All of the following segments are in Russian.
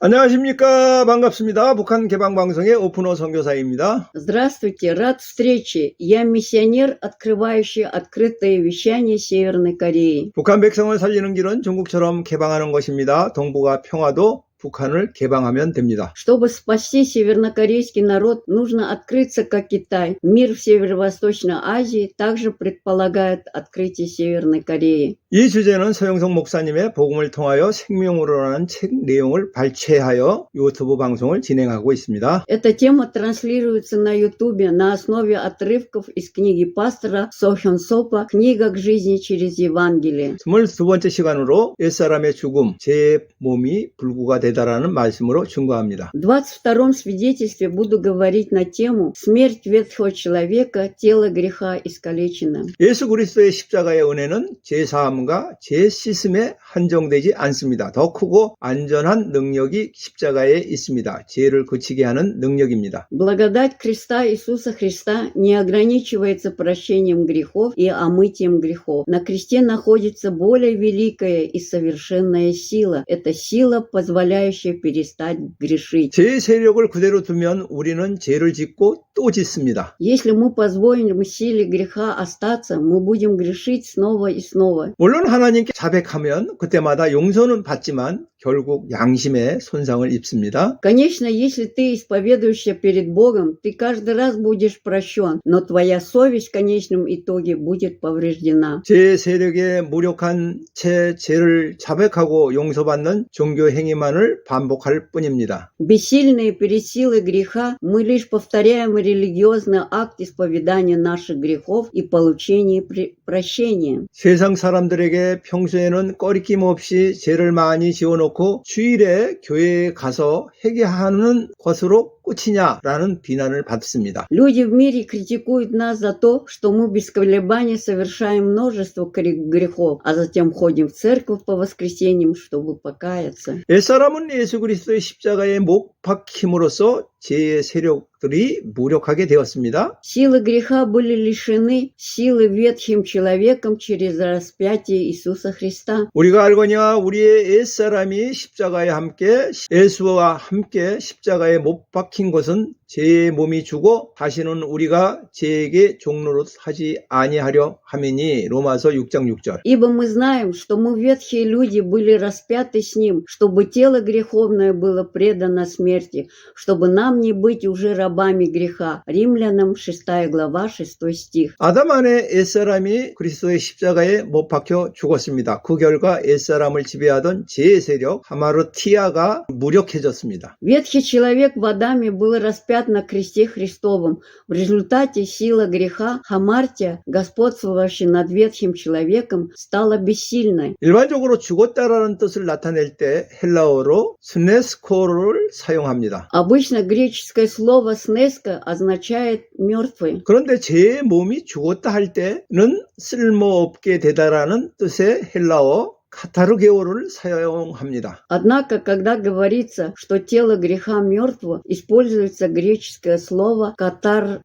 안녕하십니까. 반갑습니다. 북한 개방방송의 오픈호 선교사입니다. Здравствуйте, рад встрече. Я миссионер, открывающий открытое вещание Северной Кореи. 북한 백성을 살리는 길은 중국처럼 개방하는 것입니다. 동북아 평화도 북한을 개방하면 됩니다. Чтобы спасти севернокорейский народ, нужно открыться, как Китай. Мир в Северо-Восточной Азии также предполагает открытие Северной Кореи. 이 주제는 서영석 목사님의 복음을 통하여 생명으로라는 책 내용을 발췌하여 유튜브 방송을 진행하고 있습니다. Эта тема транслируется на Ютубе на основе отрывков из книги пастора Со Хён Сопа «Книга к жизни через Евангелие». 22번째 시간으로 옛사람의 죽음, 제 몸이 불구가 되다라는 말씀으로 증거합니다. В 22-м свидетельстве буду говорить на тему «Смерть ветхого человека, тело греха искалечено». 예수 그리스도의 십자가의 은혜는 제사함과 제시슴에 한정되지 않습니다. 더 크고 안전한 능력이 십자가에 있습니다. 죄를 그치게 하는 능력입니다. Благодать креста Иисуса Христа не ограничивается прощением грехов и омытием грехов. На кресте находится более великая и совершенная сила. Это сила, позволяющая перестать грешить. 제 세력을 그대로 두면 우리는 죄를 짓고 또 짓습니다. Если мы позволим силе греха остаться, мы будем грешить снова и снова. 물론 하나님께 자백하면 그때마다 용서는 받지만 결국 양심에 손상을 입습니다. Конечно, если ты исповедуешься перед Богом, ты каждый раз будешь прощен, но твоя совесть в конечном итоге будет повреждена. 제 세력에 무력한 채 죄를 자백하고 용서받는 종교 행위만을 반복할 뿐입니다. Бессильные перед силой греха, мы лишь повторяем религиозный акт исповедания наших грехов и получения прощения. 세상 사람들에게 평소에는 꺼리낌 없이 죄를 많이 지어놓고 주일에 교회에 가서 회개하는 것으로 끝이냐라는 비난을 받습니다. Люди в мире критикуют нас за то, что мы без колебаний совершаем множество грехов, а затем ходим в церковь по воскресеньям, чтобы покаяться. 옛사람은 예수 그리스도의 십자가에 못 박힘으로써 죄의 세력들이 무력하게 되었습니다. Силы греха были лишены силы ветхим человеком через распятие Иисуса Христа. 우리가 알거니와 우리의 옛사람이 십자가에 함께 예수와 함께 십자가에 못 박힌 것은 죄의 몸이 주고 다시는 우리가 죄에게 종로로 하지 아니하려 함이니 로마서 6장 6절. Ибо мы знаем, что мы ветхие люди были распяты с Ним, чтобы тело греховное было предано смерти, чтобы нам не быть уже рабами греха. Римлянам 6 глава 6 стих. 아담 안에 옛사람이 그리스도의 십자가에 못 박혀 죽었습니다. 그 결과 옛사람을 지배하던 죄의 세력 하마르티아가 무력해졌습니다. Ветхий человек в Адаме был распят на кресте Христовом. В результате сила греха, хамартия, господствовавшая над ветхим человеком, стала бессильной. 일반적으로 죽었다라는 뜻을 나타낼 때 헬라어로 스네스코를 사용합니다. Обычно греческое слово «снеска» означает «мертвый». 그런데 제 몸이 죽었다 할 때는 쓸모없게 되다라는 뜻의 헬라어 카타르게오를 사용합니다. Однако, когда говорится, что тело греха мертво, используется греческое слово «катаргео»,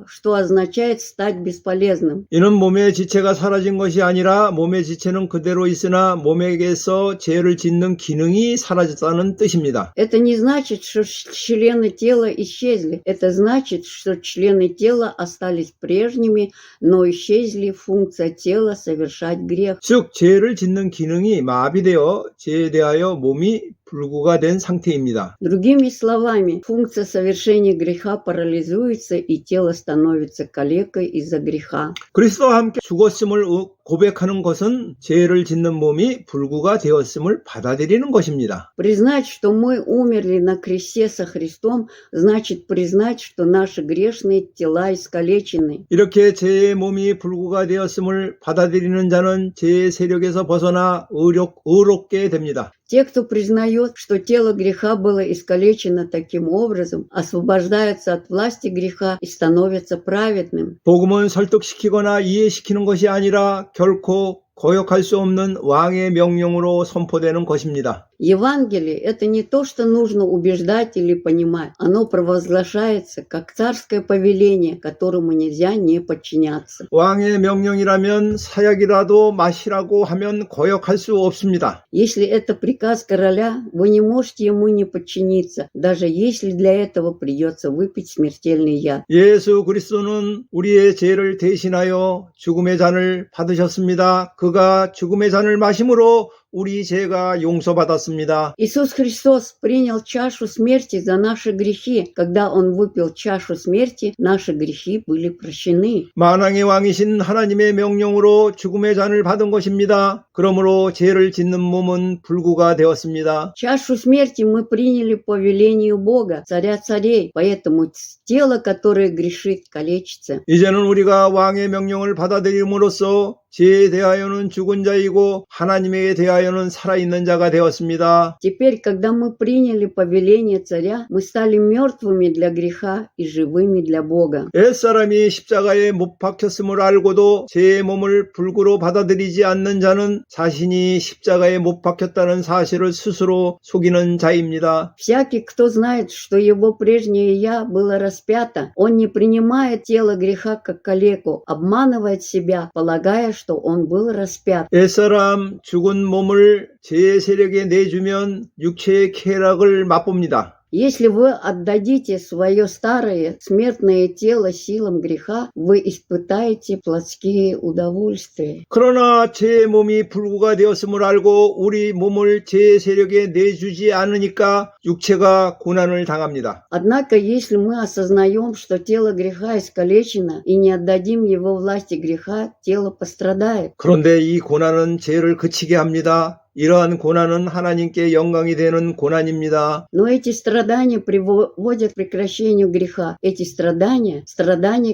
что означает «стать бесполезным». 이는 몸의 지체가 사라진 것이 아니라 몸의 지체는 그대로 있으나 몸에게서 죄를 짓는 기능이 사라졌다는 뜻입니다. Это не значит, что члены тела исчезли. Это значит, что члены тела остались прежними, но исчезли функция тела совершать грех. 즉 죄를 짓는 기능이 마비되어 죄에 대하여 몸이 불구가 된 상태입니다. Другими словами, функция совершения греха парализуется, и тело становится калекой из-за греха. 그리스도와 함께 죽었음을 고백하는 것은 죄를 짓는 몸이 불구가 되었음을 받아들이는 것입니다. Признать, что мы умерли на кресте со Христом, значит признать, что наши грешные тела искалечены. 이렇게 죄의 몸이 불구가 되었음을 받아들이는 자는 죄의 세력에서 벗어나 의롭게 됩니다. Те, кто признает, что тело греха было искалечено таким образом, освобождаются от власти греха и становятся праведным. 복음은 설득시키거나 이해시키는 것이 아니라 결코 거역할 수 없는 왕의 명령으로 선포되는 것입니다. Евангелие – это не то, что нужно убеждать или понимать. Оно провозглашается как царское повеление, которому нельзя не подчиняться. 왕의 명령이라면 사약이라도 마시라고 하면 거역할 수 없습니다. Если это приказ короля, вы не можете ему не подчиниться, даже если для этого придется выпить смертельный яд. 예수 그리스도는 우리의 죄를 대신하여 죽음의 잔을 받으셨습니다. 그가 죽음의 잔을 마심으로 우리 죄가 용서받았습니다. Иисус Христос принял чашу смерти за наши грехи. Когда Он выпил чашу смерти, наши грехи были прощены. 만왕의 왕이신 하나님의 명령으로 죽음의 잔을 받은 것입니다. 그러므로 죄를 짓는 몸은 불구가 되었습니다. Чашу смерти мы приняли по велению Бога, царя царей, поэтому тело, которое грешит, калечится. 이제는 우리가 왕의 명령을 받아들임으로써 죄에 대하여는 죽은 자이고 하나님에 대하여는 살아있는 자가 되었습니다. Теперь, когда мы приняли повеление царя, мы стали мертвыми для греха и живыми для Бога. 옛사람이 십자가에 못 박혔음을 알고도 제 몸을 불구로 받아들이지 않는 자는 자신이 십자가에 못 박혔다는 사실을 스스로 속이는 자입니다. Всякий, кто знает, что его прежнее «я» было распято, он не принимает тело греха как калеку, обманывает себя, полагая, что он был распят. 옛사람 죽은 몸을 제 세력에 내주면 육체의 쾌락을 맛봅니다. Если вы отдадите свое старое смертное тело силам греха, вы испытаете плотские удовольствия. 그러나 제 몸이 불구가 되었음을 알고 우리 몸을 제 세력에 내주지 않으니까 육체가 고난을 당합니다. Однако, если мы осознаем, что тело греха искалечено, и не отдадим его власти греха, тело пострадает. 그런데 이 고난은 죄를 그치게 합니다. 이러한 고난은 하나님께 영광이 되는 고난입니다. Но эти страдания приводят к прекращению греха. Эти страдания,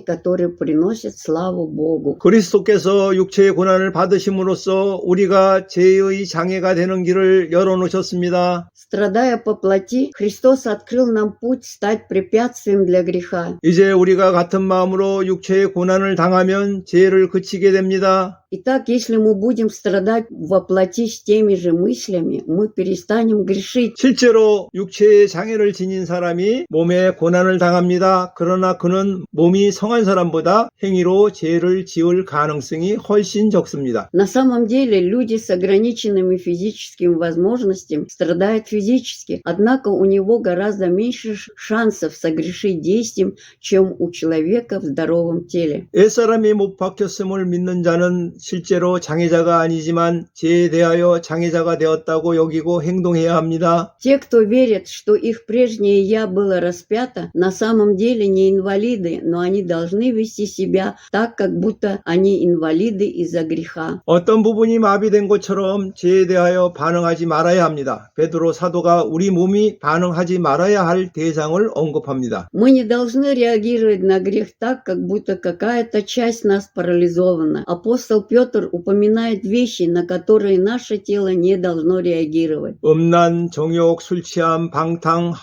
которые приносят славу Богу. 그리스도께서 육체의 고난을 받으심으로써 우리가 죄의 장애가 되는 길을 열어놓으셨습니다. Страдая по плоти, Христос открыл нам путь стать препятствием для греха. 이제 우리가 같은 마음으로 육체의 고난을 당하면 죄를 그치게 됩니다. Итак, если мы будем страдать во плоти с теми же мыслями, мы перестанем грешить. 실제로 육체의 장애를 지닌 사람이 몸에 고난을 당합니다. 그러나 그는 몸이 성한 사람보다 행위로 죄를 지을 가능성이 훨씬 적습니다. На самом деле, люди с ограниченными физическими возможностями страдают физически, однако у него гораздо меньше шансов согрешить действием, чем у человека в здоровом теле. 옛사람이 못 박혔음을 믿는 자는 실제로 장애자가 아니지만 죄에 대하여 장애자가 되었다고 여기고 행동해야 합니다. Те, кто верит, что их прежнее «я» было распято, на самом деле не инвалиды, но они должны вести себя так, как будто они инвалиды из-за греха. 어떤 부분이 마비된 것처럼 죄에 대하여 반응하지 말아야 합니다. 베드로 사도가 우리 몸이 반응하지 말아야 할 대상을 언급합니다. Мы не должны реагировать на грех так, как будто какая-то часть нас парализована. Апостол Петр упоминает вещи, на которые наше тело не должно реагировать. 음란, 정욕, 술 취함, 방탕,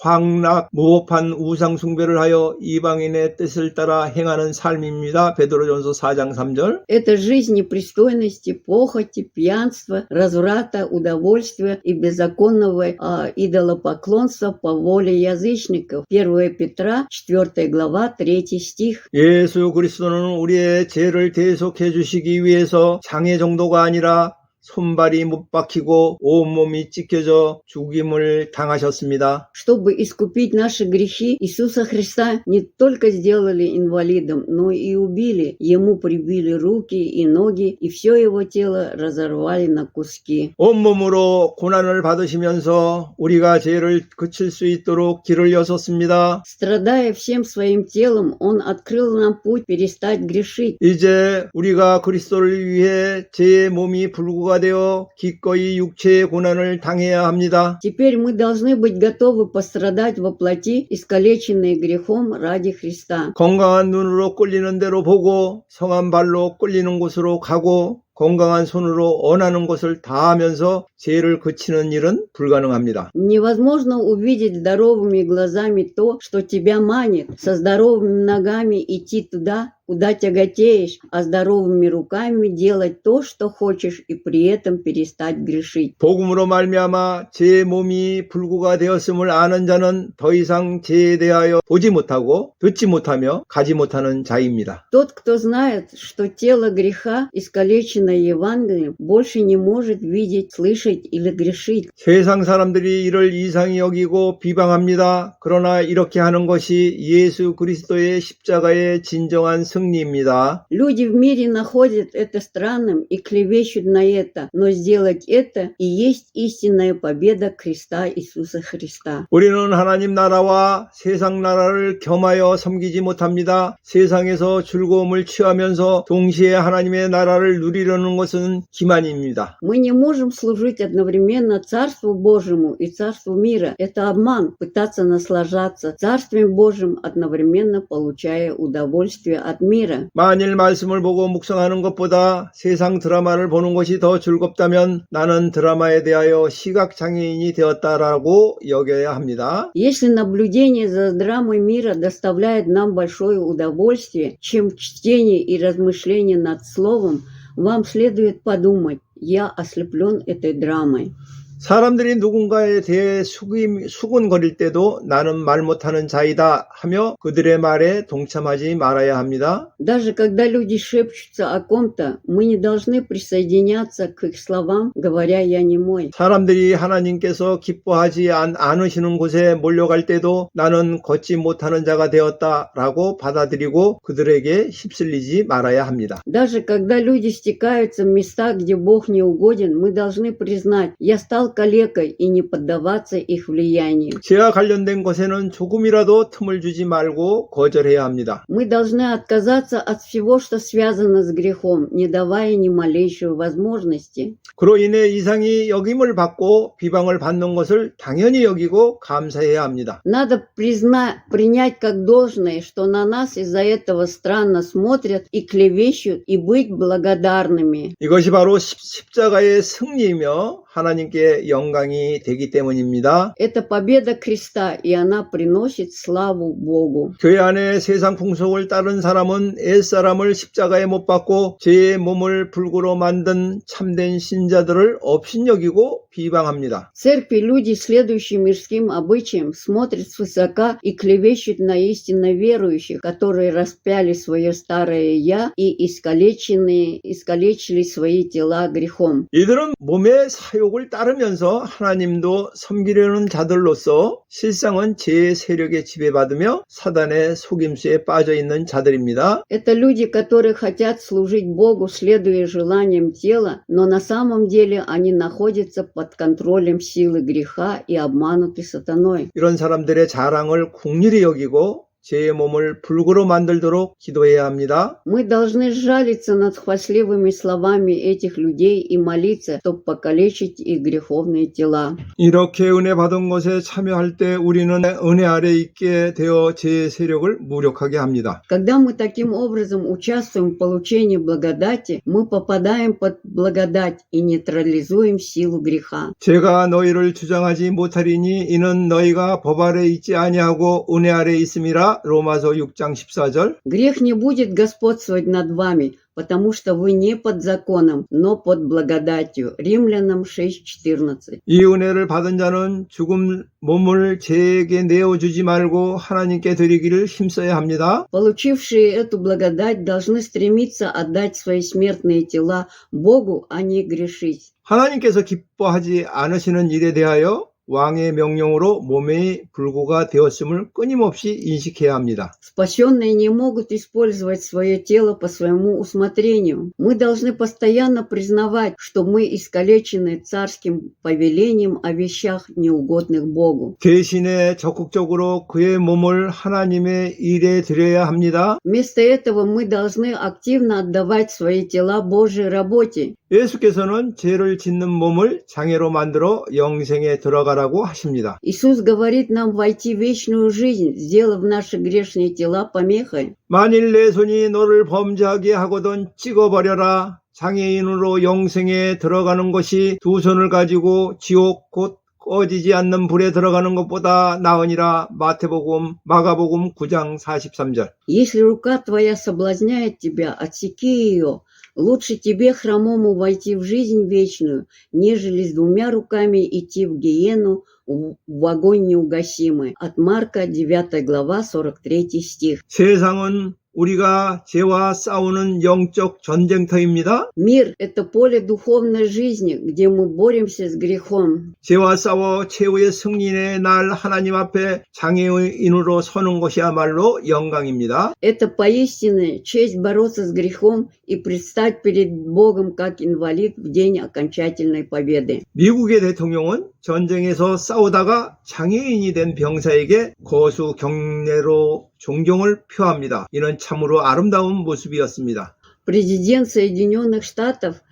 황락, 무법한 우상 숭배를 하여 이방인의 뜻을 따라 행하는 삶입니다. 베드로전서 4장 3절. Это жизнь непристойности, похоти, пьянства, разврата, удовольствия и беззаконного идолопоклонства по воле язычников. 1 Петра, 4 глава, 3 стих. 예수 그리스도는 우리의 죄를 대속해 주시기 위해서 장애 정도가 아니라 손발이 못 박히고 온몸이 찢겨져 죽임을 당하셨습니다. Чтобы искупить наши грехи, Иисуса Христа не только сделали инвалидом, но и убили. Ему прибили руки и ноги, и все его тело разорвали на куски. 온몸으로 고난을 받으시면서 우리가 죄를 그칠 수 있도록 길을 여셨습니다. Страдая всем своим телом, Он открыл нам путь перестать грешить. 이제 우리가 그리스도를 위해 죄의 몸이 불구가 되어 기꺼이 육체의 고난을 당해야 합니다. Теперь мы должны быть готовы пострадать во плоти, искалеченные грехом ради Христа. 건강한 눈으로 꼴리는 대로 보고 성한 발로 꼴리는 곳으로 가고 건강한 손으로 원하는 것을 다 하면서 죄를 그치는 일은 불가능합니다. Невозможно увидеть здоровыми глазами то, что тебя манит, со здоровыми ногами идти туда, куда тяготеешь, а здоровыми руками делать то, что хочешь, и при этом перестать грешить. 복음으로 말미암아 제 몸이 불구가 되었음을 아는 자는 더 이상 죄에 대하여 보지 못하고 듣지 못하며 가지 못하는 자입니다. Тот, кто знает, что тело греха, искалечено Евангелием, больше не может видеть, слышать или грешить. 세상 사람들이 이를 이상히 여기고 비방합니다. 그러나 이렇게 하는 것이 예수 그리스도의 십자가의 진정한 승리입니다. Люди в мире находят это странным и клевещут на это, но сделать это и есть истинная победа креста Иисуса Христа. 우리는 하나님 나라와 세상 나라를 겸하여 섬기지 못합니다. 세상에서 즐거움을 취하면서 동시에 하나님의 나라를 누리려는 것은 기만입니다. Мы не можем служить одновременно Царству Божьему и Царству мира. Это обман, пытаться наслаждаться Царствием Божьим, одновременно получая удовольствие от мира. 만일 말씀을 보고 묵상하는 것보다 세상 드라마를 보는 것이 더 즐겁다면 나는 드라마에 대하여 시각장애인이 되었다라고 여겨야 합니다. Если наблюдение за драмой мира доставляет нам большое удовольствие, чем чтение и размышление над Словом, вам следует подумать, я ослеплен этой драмой. 사람들이 누군가에 대해 수군거릴 때도 나는 말 못하는 자이다 하며 그들의 말에 동참하지 말아야 합니다. Даже когда люди шепчутся о ком-то, мы не должны присоединяться к их словам, говоря «я немой». 사람들이 하나님께서 기뻐하지 않으시는 곳에 몰려갈 때도 나는 걷지 못하는 자가 되었다라고 받아들이고 그들에게 휩쓸리지 말아야 합니다. Даже когда люди стекаются в места, где Бог не угоден, мы должны признать «я стал калекой» и не поддаваться их влиянию. 죄와 관련된 것에는 조금이라도 틈을 주지 말고 거절해야 합니다. Мы должны отказаться от всего, что связано с грехом, не давая ни малейшей возможности. 그로 인해 이상히 여김을 받고 비방을 받는 것을 당연히 여기고 감사해야 합니다. Надо принять как должное, что на нас из-за этого странно смотрят и клевещут, и быть благодарными. 이것이 바로 십자가의 승리이며 하나님께 영광이 되기 때문입니다. Это победа креста, и она приносит славу Богу. 교회 안에 세상 풍속을 따른 사람은 옛사람을 십자가에 못 박고 죄의 몸을 불구로 만든 참된 신자들을 업신여기고 비방합니다. В церкви люди, следующие мирским обычаям, смотрят свысока и клевещут на истинно верующих, которые распяли свое старое «я» и искалечили свои тела грехом. 이들은 몸의 사욕을 따르면서 하나님도 섬기려는 자들로서 실상은 죄의 세력에 지배받으며 사단의 속임수에 빠져있는 자들입니다. Это люди, которые хотят служить Богу, следуя желаниям тела, но на самом деле они находятся под контролем силы греха и обмануты сатаной. 이런 사람들의 자랑을 긍휼히 여기고 죄의 몸을 불구로 만들도록 기도해야 합니다. Мы должны жалиться над хвастливыми словами этих людей и молиться, чтобы покалечить их греховные тела. 이렇게 은혜 받은 것에 참여할 때 우리는 은혜 아래 있게 되어 죄의 세력을 무력하게 합니다. Когда мы таким образом участвуем в получении благодати, мы попадаем под благодать и нейтрализуем силу греха. 제가 너희를 주장하지 못하리니 이는 너희가 법 아래 있지 아니하고 은혜 아래 있음이라. 로마서 6장 14절. Грех не будет господствовать над вами, потому что вы не под законом, но под благодатью. Римлянам 6:14. 이 은혜를 받은 자는 죽음 몸을 죄에게 내어주지 말고 하나님께 드리기를 힘써야 합니다. Получившие эту благодать должны стремиться отдать свои смертные тела Богу, а не грешить. 하나님께서 기뻐하지 않으시는 일에 대하여 왕의 명령으로 몸의 불구가 되었음을 끊임없이 인식해야 합니다. Спасенные не могут использовать свое тело по своему усмотрению. Мы должны постоянно признавать, что мы искалечены царским повелением о вещах, неугодных Богу. 대신에 적극적으로 그의 몸을 하나님의 일에 드려야 합니다. Вместо этого мы должны активно отдавать свои тела Божьей работе. 예수께서는 죄를 짓는 몸을 장애로 만들어 영생에 들어가라고 하십니다. Иисус говорит нам войти в вечную жизнь, сделав наши грешные тела помехой. 만일 내 손이 너를 범죄하게 하거든 찍어버려라. 장애인으로 영생에 들어가는 것이 두 손을 가지고 지옥 곧 꺼지지 않는 불에 들어가는 것보다 나으니라. 마가복음 9장 43절. Если рука твоя соблазняет тебя, отсеки ее. Лучше тебе, хромому, войти в жизнь вечную, нежели с двумя руками идти в гиену, в огонь неугасимый. От Марка, 9 глава, 43 стих. 세상은 우리가 죄와 싸우는 영적 전쟁터입니다. Мир – это поле духовной жизни, где мы боремся с грехом. 죄와 싸워 최후의 승리의 날 하나님 앞에 장애인으로 서는 것이야말로 영광입니다. Это поистине честь бороться с грехом и предстать перед Богом как инвалид в день окончательной победы. 미국의 대통령은 전쟁에서 싸우다가 장애인이 된 병사에게 거수 경례로 존경을 표합니다. 이는 참으로 아름다운 모습이었습니다. Президент Соединенных Штатов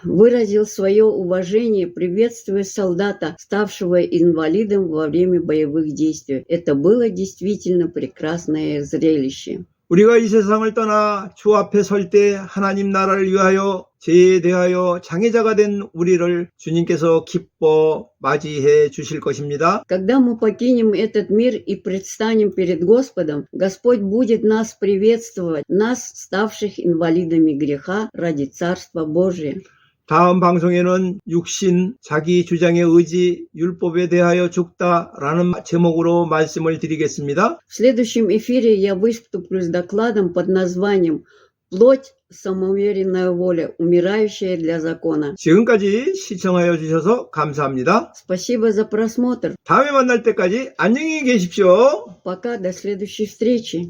выразил свое уважение, приветствуя солдата, ставшего инвалидом во время боевых действий. Это было действительно прекрасное зрелище. 우리가 이 세상을 떠나 주 앞에 설 때 하나님 나라를 위하여 죄에 대하여 장애자가 된 우리를 주님께서 기뻐 맞이해 주실 것입니다. Когда мы покинем этот мир и предстанем перед Господом, Господь будет нас приветствовать, нас, ставших инвалидами греха, ради Царства Божия. 다음 방송에는 육신, 자기 주장의 의지, 율법에 대하여 죽다라는 제목으로 말씀을 드리겠습니다. В следующем эфире я выступлю с докладом под названием «Плоть, самоуверенная воля, умирающая для закона». 지금까지 시청하여 주셔서 감사합니다. Спасибо за просмотр. 다음에 만날 때까지 안녕히 계십시오. Пока, до следующей встречи.